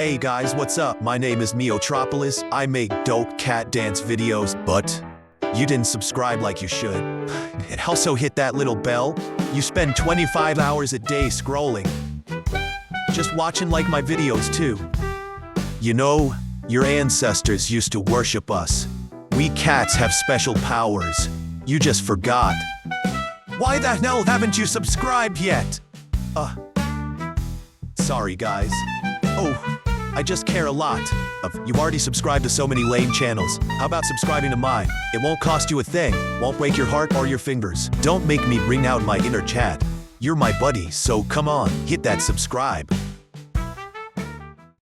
Hey guys, what's up? My name is Meowtropolis. I make dope cat dance videos, but you didn't subscribe like you should. And also hit that little bell. You spend 25 hours a day scrolling. Just watching like my videos too. You know, your ancestors used to worship us. We cats have special powers. You just forgot. Why the hell haven't you subscribed yet? Sorry guys. Oh, I just care a lot. You've already subscribed to so many lame channels. How about subscribing to mine? It won't cost you a thing. Won't break your heart or your fingers. Don't make me bring out my inner Chad. You're my buddy, so come on, hit that subscribe.